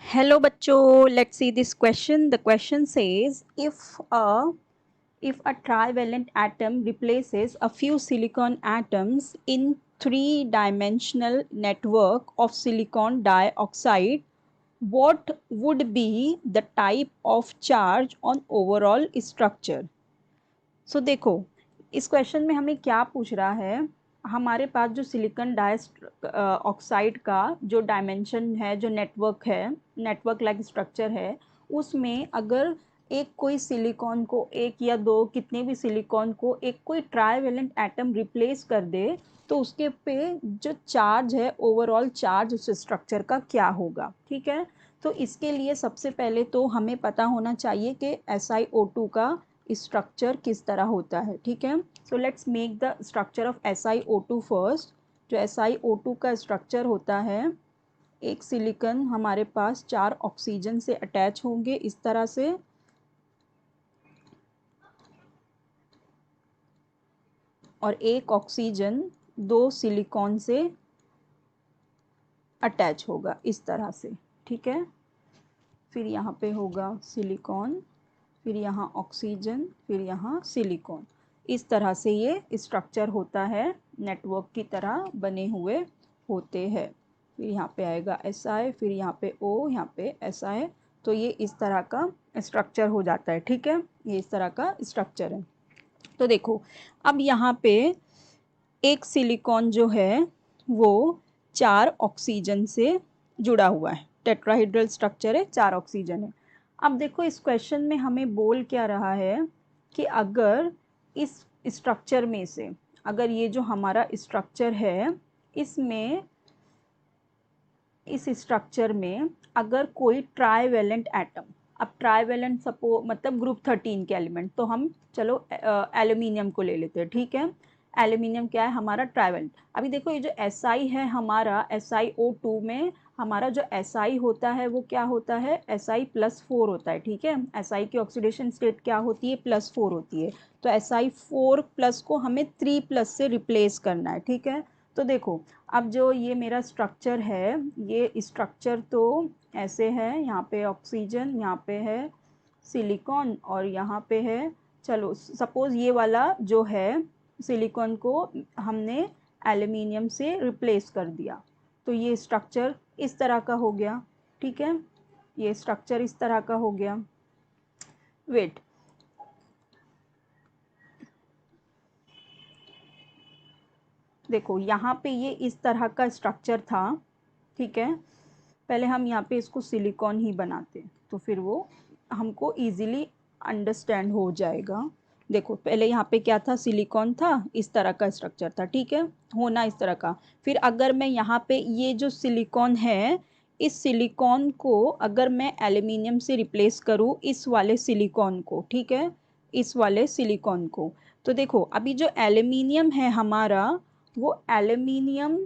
Hello बच्चों, let's see this question. The question says if a trivalent atom replaces a few silicon atoms in three-dimensional network of silicon dioxide, what would be the type of charge on overall structure? So देखो, इस question में हमें क्या पूछ रहा है। हमारे पास जो सिलिकॉन ऑक्साइड का जो डायमेंशन है, जो नेटवर्क है, नेटवर्क लाइक स्ट्रक्चर है, उसमें अगर एक कोई सिलिकॉन को, एक या दो, कितने भी सिलिकॉन को एक कोई ट्राइवेलेंट एटम रिप्लेस कर दे, तो उसके पे जो चार्ज है, ओवरऑल चार्ज उस स्ट्रक्चर का क्या होगा। ठीक है, तो इसके लिए सबसे पहले तो हमें पता होना चाहिए कि SiO2 का स्ट्रक्चर किस तरह होता है। ठीक है, so let's make the structure of SiO2 first. जो SiO2 का स्ट्रक्चर होता है, एक सिलिकॉन हमारे पास 4 ऑक्सीजन से अटैच होंगे इस तरह से, और एक ऑक्सीजन 2 सिलिकॉन से अटैच होगा इस तरह से। ठीक है, फिर यहाँ पे होगा सिलिकॉन, फिर यहाँ ऑक्सीजन, फिर यहाँ सिलिकॉन। इस तरह से ये स्ट्रक्चर होता है, नेटवर्क की तरह बने हुए होते हैं। फिर यहाँ पे आएगा Si, फिर यहाँ पे O, यहाँ पे Si। तो ये इस तरह का स्ट्रक्चर हो जाता है। ठीक है, ये इस तरह का स्ट्रक्चर है। तो देखो, अब यहाँ पे एक सिलिकॉन जो है वो 4 ऑक्सीजन से जुड़ा हुआ है, टेट्राहेड्रल स्ट्रक्चर है, 4 ऑक्सीजन है। अब देखो, इस क्वेश्चन में हमें बोल क्या रहा है कि अगर इस स्ट्रक्चर में से, अगर ये जो हमारा स्ट्रक्चर है, इसमें, इस स्ट्रक्चर में अगर कोई ट्राइवेलेंट एटम, अब ट्राइवेलेंट सपो मतलब ग्रुप 13 के एलिमेंट, तो हम चलो एल्यूमिनियम को ले लेते हैं। ठीक है, एल्यूमिनियम क्या है हमारा ट्राइवेलेंट। अभी देखो, ये जो Si है हमारा, SiO2 में हमारा जो Si होता है वो क्या होता है, Si+4 होता है। ठीक है, Si की ऑक्सीडेशन स्टेट क्या होती है, +4 होती है। तो Si4+ को हमें 3+ से रिप्लेस करना है। ठीक है, तो देखो, अब जो ये मेरा स्ट्रक्चर है, ये स्ट्रक्चर तो ऐसे है, यहाँ पे ऑक्सीजन, यहाँ पे है सिलिकॉन, और यहाँ पे है, चलो सपोज़ ये वाला जो है सिलिकॉन को हमने एल्यूमिनियम से रिप्लेस कर दिया, तो ये स्ट्रक्चर इस तरह का हो गया। ठीक है, ये स्ट्रक्चर इस तरह का हो गया। वेट, देखो यहाँ पे ये इस तरह का स्ट्रक्चर था। ठीक है, पहले हम यहाँ पे इसको सिलिकॉन ही बनाते, तो फिर वो हमको इजीली अंडरस्टैंड हो जाएगा। देखो, पहले यहाँ पे क्या था, सिलिकॉन था, इस तरह का स्ट्रक्चर था। ठीक है, होना इस तरह का। फिर अगर मैं यहाँ पे ये जो सिलिकॉन है, इस सिलिकॉन को अगर मैं एल्यूमिनियम से रिप्लेस करूँ, इस वाले सिलिकॉन को, ठीक है, इस वाले सिलिकॉन को, तो देखो अभी जो एल्यूमिनियम है हमारा, वो एल्यूमिनियम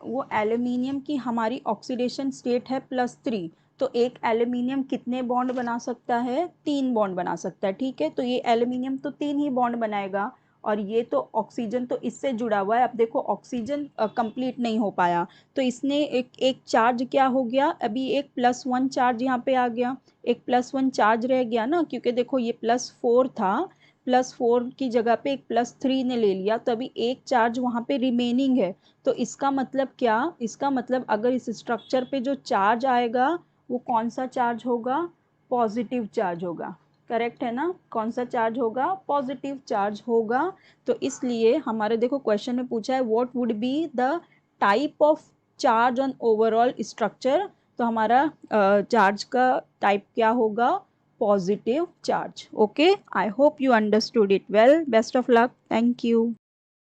वो एल्यूमिनियम की हमारी ऑक्सीडेशन स्टेट है +3। तो एक एल्यूमिनियम कितने बॉन्ड बना सकता है, 3 बॉन्ड बना सकता है। ठीक है, तो ये एल्यूमिनियम तो 3 ही बॉन्ड बनाएगा, और ये तो ऑक्सीजन तो इससे जुड़ा हुआ है। अब देखो, ऑक्सीजन कंप्लीट नहीं हो पाया, तो इसने एक एक चार्ज क्या हो गया, अभी एक +1 चार्ज यहाँ पे आ गया, एक +1 चार्ज रह गया ना, क्योंकि देखो ये +4 था, +4 की जगह पे एक +3 ने ले लिया, तो अभी एक चार्ज वहाँ पे रिमेनिंग है। तो इसका मतलब क्या, इसका मतलब अगर इस स्ट्रक्चर पे जो चार्ज आएगा वो कौन सा चार्ज होगा, पॉजिटिव चार्ज होगा। करेक्ट है ना, कौन सा चार्ज होगा, पॉजिटिव चार्ज होगा। तो इसलिए हमारे देखो क्वेश्चन में पूछा है what would be the type of charge on overall structure, तो हमारा चार्ज का टाइप क्या होगा, positive charge. Okay, I hope you understood it well. Best of luck, thank you.